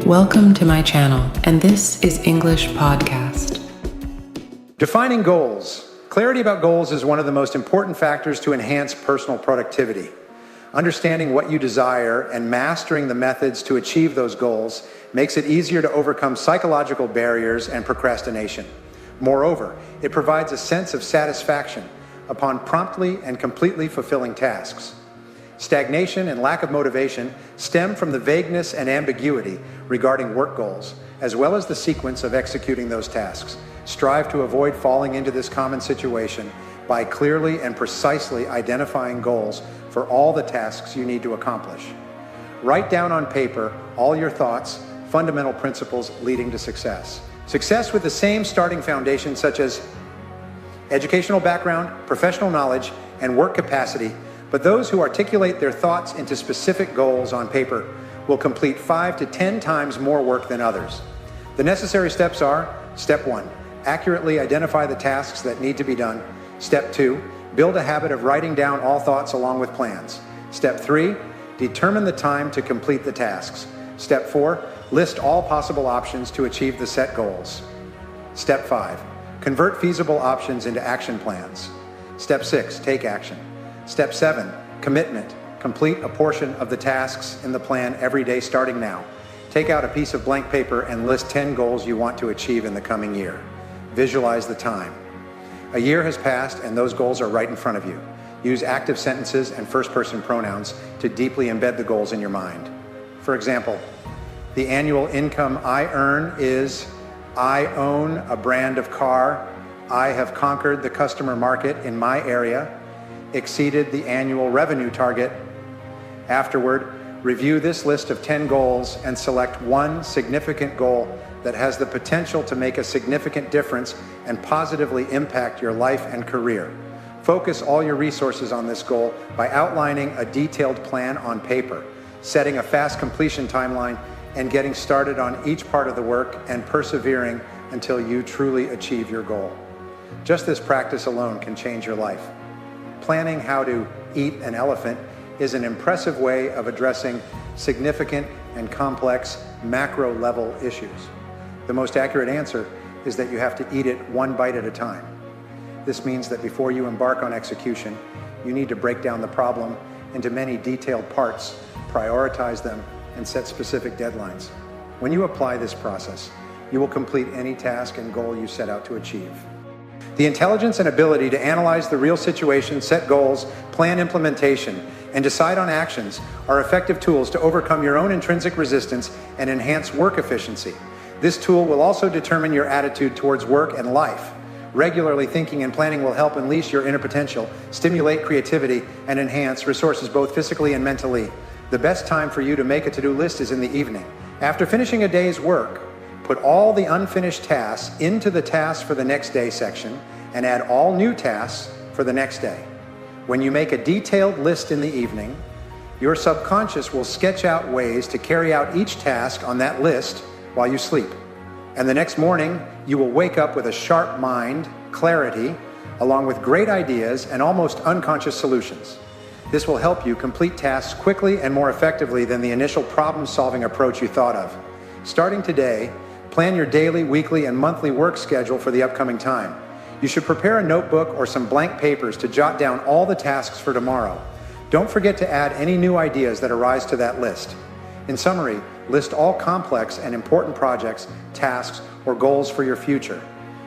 Welcome to my channel, and this is English Podcast. Defining goals. Clarity about goals is one of the most important factors to enhance personal productivity. Understanding what you desire and mastering the methods to achieve those goals makes it easier to overcome psychological barriers and procrastination. Moreover, it provides a sense of satisfaction upon promptly and completely fulfilling tasks. Stagnation and lack of motivation stem from the vagueness and ambiguity regarding work goals, as well as the sequence of executing those tasks. Strive to avoid falling into this common situation by clearly and precisely identifying goals for all the tasks you need to accomplish. Write down on paper all your thoughts, fundamental principles leading to success. Success with the same starting foundation such as educational background, professional knowledge, and work capacity, but those who articulate their thoughts into specific goals on paper will complete 5 to 10 times more work than others. The necessary steps are: Step 1, accurately identify the tasks that need to be done. Step 2, build a habit of writing down all thoughts along with plans. Step 3, determine the time to complete the tasks. Step 4, list all possible options to achieve the set goals. Step 5, convert feasible options into action plans. Step 6, take action. Step 7, commitment. Complete a portion of the tasks in the plan every day starting now. Take out a piece of blank paper and list 10 goals you want to achieve in the coming year. Visualize the time. A year has passed and those goals are right in front of you. Use active sentences and first-person pronouns to deeply embed the goals in your mind. For example, the annual income I earn is: I own a brand of car, I have conquered the customer market in my area, exceeded the annual revenue target. Afterward, review this list of 10 goals and select one significant goal that has the potential to make a significant difference and positively impact your life and career. Focus all your resources on this goal by outlining a detailed plan on paper, setting a fast completion timeline, and getting started on each part of the work and persevering until you truly achieve your goal. Just this practice alone can change your life. Planning how to eat an elephant is an impressive way of addressing significant and complex macro-level issues. The most accurate answer is that you have to eat it one bite at a time. This means that before you embark on execution, you need to break down the problem into many detailed parts, prioritize them, and set specific deadlines. When you apply this process, you will complete any task and goal you set out to achieve. The intelligence and ability to analyze the real situation, set goals, plan implementation, and decide on actions are effective tools to overcome your own intrinsic resistance and enhance work efficiency. This tool will also determine your attitude towards work and life. Regularly thinking and planning will help unleash your inner potential, stimulate creativity, and enhance resources both physically and mentally. The best time for you to make a to-do list is in the evening. After finishing a day's work, put all the unfinished tasks into the tasks for the next day section and add all new tasks for the next day. When you make a detailed list in the evening, your subconscious will sketch out ways to carry out each task on that list while you sleep. And the next morning, you will wake up with a sharp mind, clarity, along with great ideas and almost unconscious solutions. This will help you complete tasks quickly and more effectively than the initial problem-solving approach you thought of. Starting today, plan your daily, weekly, and monthly work schedule for the upcoming time. You should prepare a notebook or some blank papers to jot down all the tasks for tomorrow. Don't forget to add any new ideas that arise to that list. In summary, list all complex and important projects, tasks, or goals for your future.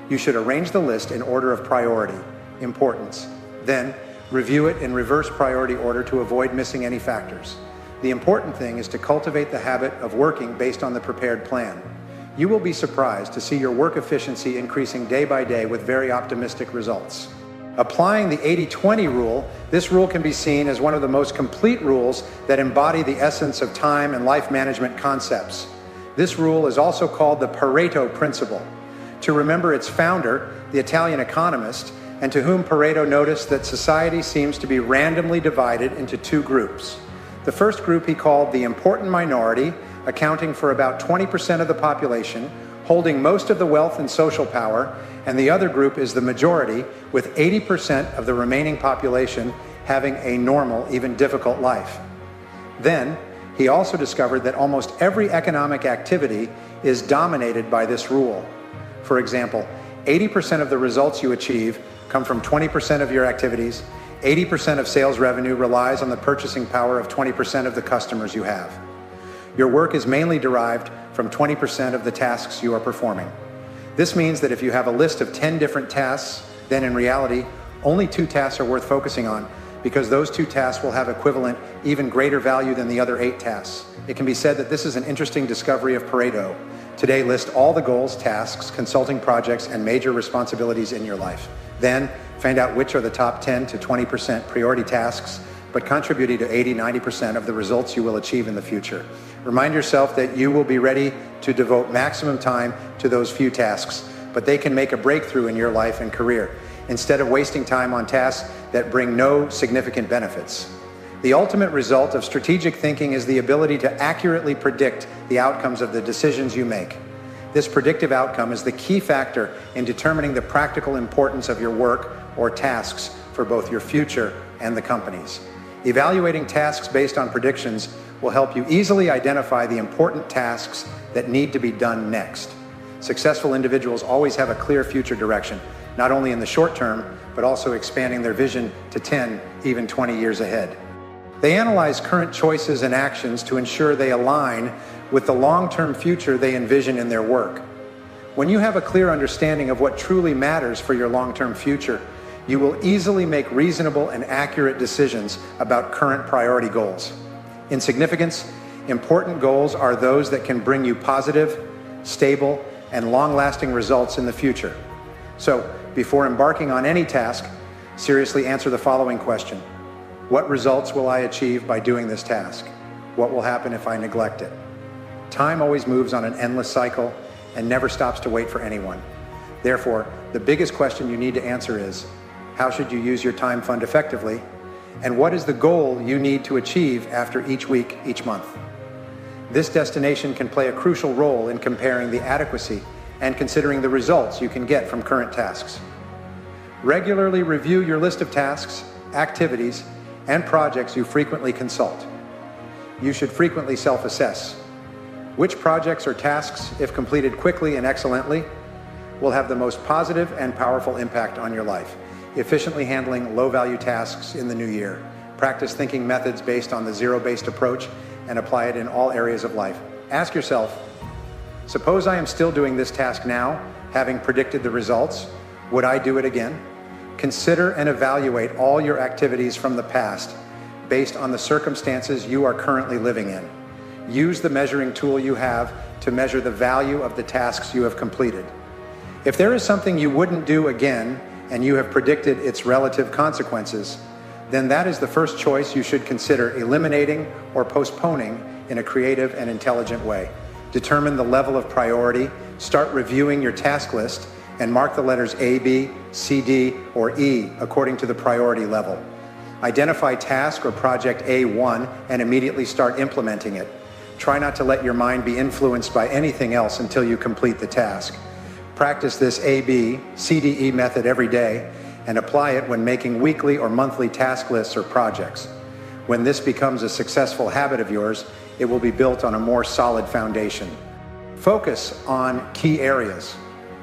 You should arrange the list in order of priority, importance. Then, review it in reverse priority order to avoid missing any factors. The important thing is to cultivate the habit of working based on the prepared plan. You will be surprised to see your work efficiency increasing day by day with very optimistic results. Applying the 80-20 rule, this rule can be seen as one of the most complete rules that embody the essence of time and life management concepts. This rule is also called the Pareto principle. To remember its founder, the Italian economist, and to whom Pareto noticed that society seems to be randomly divided into two groups. The first group he called the important minority, accounting for about 20% of the population, holding most of the wealth and social power, and the other group is the majority, with 80% of the remaining population having a normal, even difficult life. Then, He also discovered that almost every economic activity is dominated by this rule. For example, 80% of the results you achieve come from 20% of your activities. 80% of sales revenue relies on the purchasing power of 20% of the customers you have. Your work is mainly derived from 20% of the tasks you are performing. This means that if you have a list of 10 different tasks, then in reality, only 2 tasks are worth focusing on, because those 2 tasks will have equivalent, even greater value than the other 8 tasks. It can be said that this is an interesting discovery of Pareto. Today, list all the goals, tasks, consulting projects, and major responsibilities in your life. Then, find out which are the top 10 to 20% priority tasks, but contributing to 80-90% of the results you will achieve in the future. Remind yourself that you will be ready to devote maximum time to those few tasks, but they can make a breakthrough in your life and career, instead of wasting time on tasks that bring no significant benefits. The ultimate result of strategic thinking is the ability to accurately predict the outcomes of the decisions you make. This predictive outcome is the key factor in determining the practical importance of your work or tasks for both your future and the company's. Evaluating tasks based on predictions will help you easily identify the important tasks that need to be done next. Successful individuals always have a clear future direction, not only in the short term, but also expanding their vision to 10, even 20 years ahead. They analyze current choices and actions to ensure they align with the long-term future they envision in their work. When you have a clear understanding of what truly matters for your long-term future, you will easily make reasonable and accurate decisions about current priority goals. In significance, important goals are those that can bring you positive, stable, and long-lasting results in the future. So, before embarking on any task, seriously answer the following question. What results will I achieve by doing this task? What will happen if I neglect it? Time always moves on an endless cycle and never stops to wait for anyone. Therefore, the biggest question you need to answer is, how should you use your time fund effectively? And what is the goal you need to achieve after each week, each month? This destination can play a crucial role in comparing the adequacy and considering the results you can get from current tasks. Regularly review your list of tasks, activities, and projects you frequently consult. You should frequently self-assess. Which projects or tasks, if completed quickly and excellently, will have the most positive and powerful impact on your life? Efficiently handling low-value tasks in the new year. Practice thinking methods based on the zero-based approach and apply it in all areas of life. Ask yourself, suppose I am still doing this task now, having predicted the results, would I do it again? Consider and evaluate all your activities from the past based on the circumstances you are currently living in. Use the measuring tool you have to measure the value of the tasks you have completed. If there is something you wouldn't do again and you have predicted its relative consequences, then that is the first choice you should consider eliminating or postponing in a creative and intelligent way. Determine the level of priority, start reviewing your task list, and mark the letters A, B, C, D, or E according to the priority level. Identify task or project A1 and immediately start implementing it. Try not to let your mind be influenced by anything else until you complete the task. Practice this A, B, C, D, E method every day and apply it when making weekly or monthly task lists or projects. When this becomes a successful habit of yours, it will be built on a more solid foundation. Focus on key areas.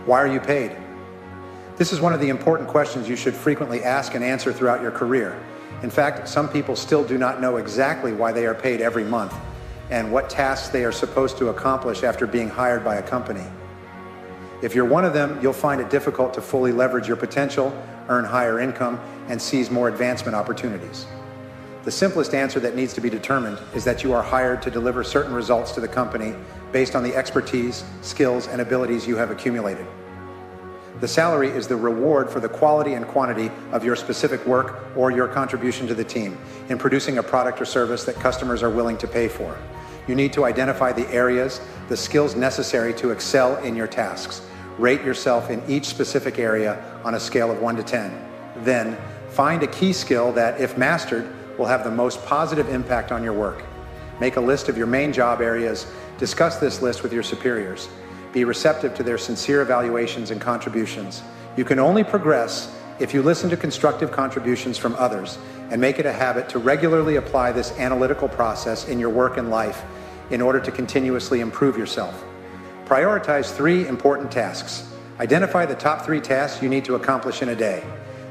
Why are you paid? This is one of the important questions you should frequently ask and answer throughout your career. In fact, some people still do not know exactly why they are paid every month and what tasks they are supposed to accomplish after being hired by a company. If you're one of them, you'll find it difficult to fully leverage your potential, earn higher income, and seize more advancement opportunities. The simplest answer that needs to be determined is that you are hired to deliver certain results to the company based on the expertise, skills, and abilities you have accumulated. The salary is the reward for the quality and quantity of your specific work or your contribution to the team in producing a product or service that customers are willing to pay for. You need to identify the areas, the skills necessary to excel in your tasks. Rate yourself in each specific area on a scale of 1 to 10. Then, find a key skill that, if mastered, will have the most positive impact on your work. Make a list of your main job areas. Discuss this list with your superiors. Be receptive to their sincere evaluations and contributions. You can only progress If you listen to constructive contributions from others and make it a habit to regularly apply this analytical process in your work and life in order to continuously improve yourself. Prioritize 3 important tasks. Identify the top 3 tasks you need to accomplish in a day.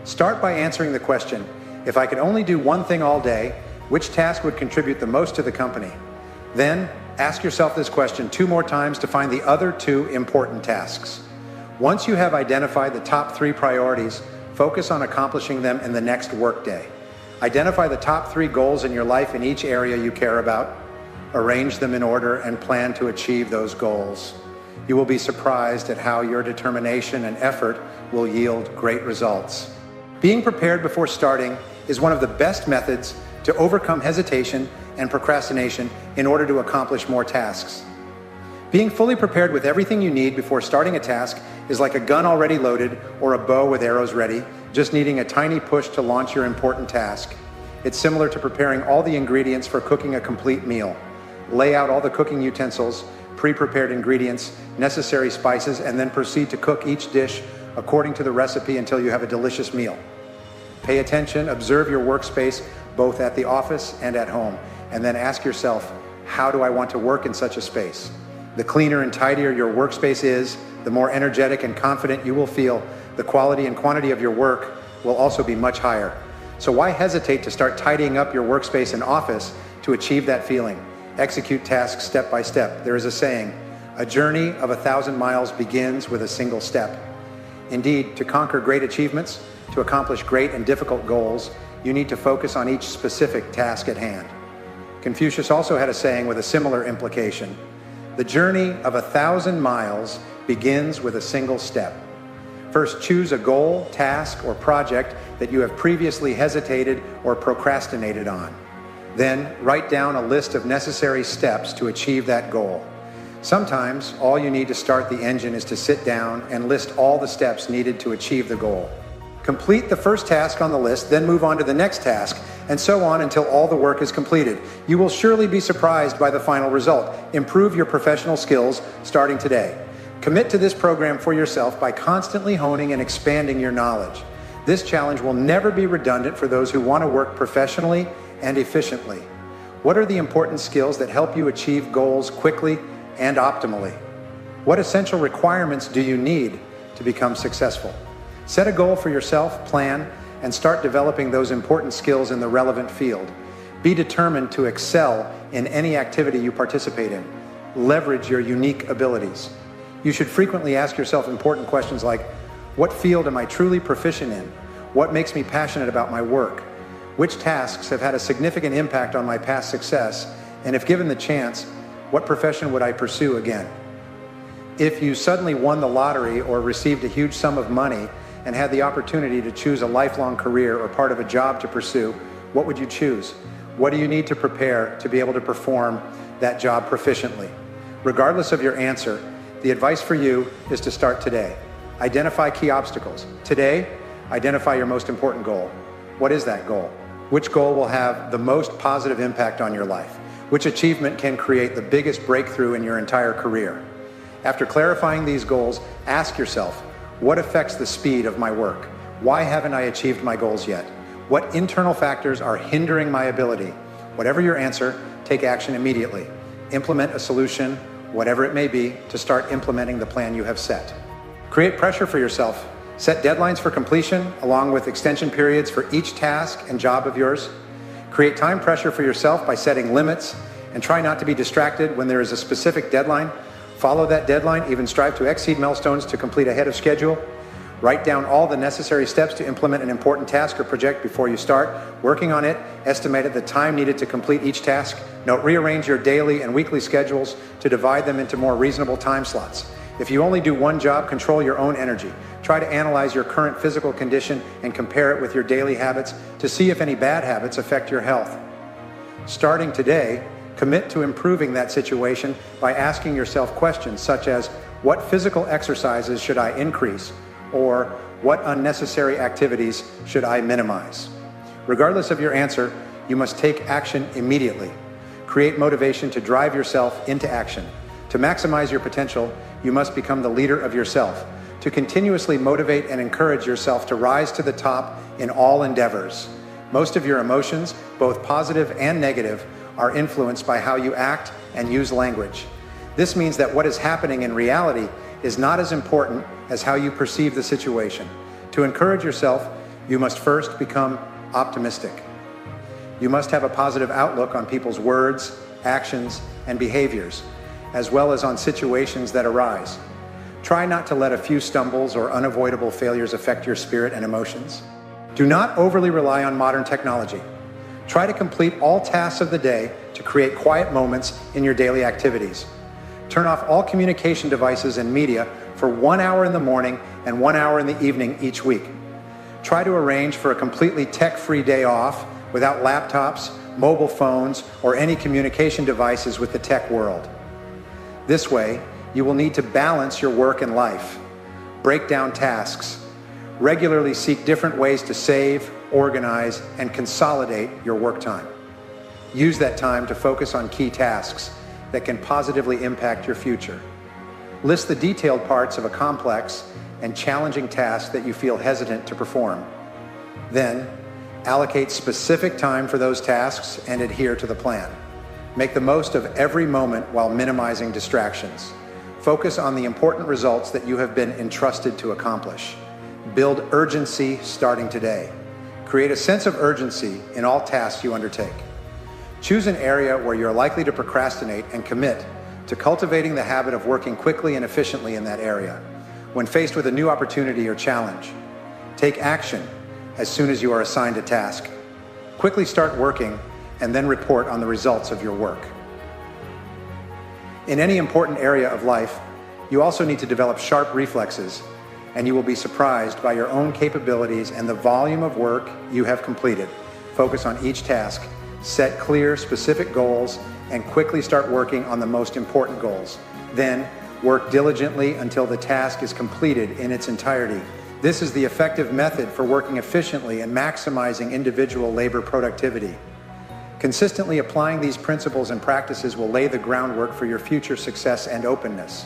Start by answering the question, if I could only do one thing all day, which task would contribute the most to the company? Then, ask yourself this question 2 more times to find the other 2 important tasks. Once you have identified the top 3 priorities, focus on accomplishing them in the next workday. Identify the top 3 goals in your life in each area you care about. Arrange them in order and plan to achieve those goals. You will be surprised at how your determination and effort will yield great results. Being prepared before starting is one of the best methods to overcome hesitation and procrastination in order to accomplish more tasks. Being fully prepared with everything you need before starting a task is like a gun already loaded or a bow with arrows ready, just needing a tiny push to launch your important task. It's similar to preparing all the ingredients for cooking a complete meal. Lay out all the cooking utensils, pre-prepared ingredients, necessary spices, and then proceed to cook each dish according to the recipe until you have a delicious meal. Pay attention, observe your workspace both at the office and at home, and then ask yourself, how do I want to work in such a space? The cleaner and tidier your workspace is, the more energetic and confident you will feel. The quality and quantity of your work will also be much higher. So why hesitate to start tidying up your workspace and office to achieve that feeling? Execute tasks step by step. There is a saying, a journey of 1,000 miles begins with a single step. Indeed, to conquer great achievements, to accomplish great and difficult goals, you need to focus on each specific task at hand. Confucius also had a saying with a similar implication. The journey of 1,000 miles begins with a single step. First, choose a goal, task, or project that you have previously hesitated or procrastinated on. Then, write down a list of necessary steps to achieve that goal. Sometimes, all you need to start the engine is to sit down and list all the steps needed to achieve the goal. Complete the first task on the list, then move on to the next task, and so on until all the work is completed. You will surely be surprised by the final result. Improve your professional skills starting today. Commit to this program for yourself by constantly honing and expanding your knowledge. This challenge will never be redundant for those who want to work professionally and efficiently. What are the important skills that help you achieve goals quickly and optimally? What essential requirements do you need to become successful? Set a goal for yourself, plan, and start developing those important skills in the relevant field. Be determined to excel in any activity you participate in. Leverage your unique abilities. You should frequently ask yourself important questions like, what field am I truly proficient in? What makes me passionate about my work? Which tasks have had a significant impact on my past success? And if given the chance, what profession would I pursue again? If you suddenly won the lottery or received a huge sum of money and had the opportunity to choose a lifelong career or part of a job to pursue, what would you choose? What do you need to prepare to be able to perform that job proficiently? Regardless of your answer, the advice for you is to start today. Identify key obstacles. Today, identify your most important goal. What is that goal? Which goal will have the most positive impact on your life? Which achievement can create the biggest breakthrough in your entire career? After clarifying these goals, ask yourself, what affects the speed of my work? Why haven't I achieved my goals yet? What internal factors are hindering my ability? Whatever your answer, take action immediately. Implement a solution, whatever it may be, to start implementing the plan you have set. Create pressure for yourself. Set deadlines for completion, along with extension periods for each task and job of yours. Create time pressure for yourself by setting limits, and try not to be distracted when there is a specific deadline. Follow that deadline, even strive to exceed milestones to complete ahead of schedule. Write down all the necessary steps to implement an important task or project before you start working on it. Estimate the time needed to complete each task. Note, rearrange your daily and weekly schedules to divide them into more reasonable time slots. If you only do one job, control your own energy. Try to analyze your current physical condition and compare it with your daily habits to see if any bad habits affect your health. Starting today, commit to improving that situation by asking yourself questions such as, what physical exercises should I increase? Or what unnecessary activities should I minimize? Regardless of your answer, you must take action immediately. Create motivation to drive yourself into action. To maximize your potential, you must become the leader of yourself. to continuously motivate and encourage yourself to rise to the top in all endeavors. Most of your emotions, both positive and negative, are influenced by how you act and use language. This means that what is happening in reality is not as important as how you perceive the situation. To encourage yourself, you must first become optimistic. You must have a positive outlook on people's words, actions, and behaviors, as well as on situations that arise. Try not to let a few stumbles or unavoidable failures affect your spirit and emotions. Do not overly rely on modern technology. Try to complete all tasks of the day to create quiet moments in your daily activities. Turn off all communication devices and media for 1 hour in the morning and 1 hour in the evening each week. Try to arrange for a completely tech-free day off without laptops, mobile phones, or any communication devices with the tech world. This way, you will need to balance your work and life, break down tasks, regularly seek different ways to save, organize, and consolidate your work time. Use that time to focus on key tasks that can positively impact your future. List the detailed parts of a complex and challenging task that you feel hesitant to perform. Then, allocate specific time for those tasks and adhere to the plan. Make the most of every moment while minimizing distractions. Focus on the important results that you have been entrusted to accomplish. Build urgency starting today. Create a sense of urgency in all tasks you undertake. Choose an area where you're likely to procrastinate and commit to cultivating the habit of working quickly and efficiently in that area. When faced with a new opportunity or challenge, take action as soon as you are assigned a task. Quickly start working and then report on the results of your work. In any important area of life, you also need to develop sharp reflexes, and you will be surprised by your own capabilities and the volume of work you have completed. Focus on each task, set clear, specific goals, and quickly start working on the most important goals. Then, work diligently until the task is completed in its entirety. This is the effective method for working efficiently and maximizing individual labor productivity. Consistently applying these principles and practices will lay the groundwork for your future success and openness.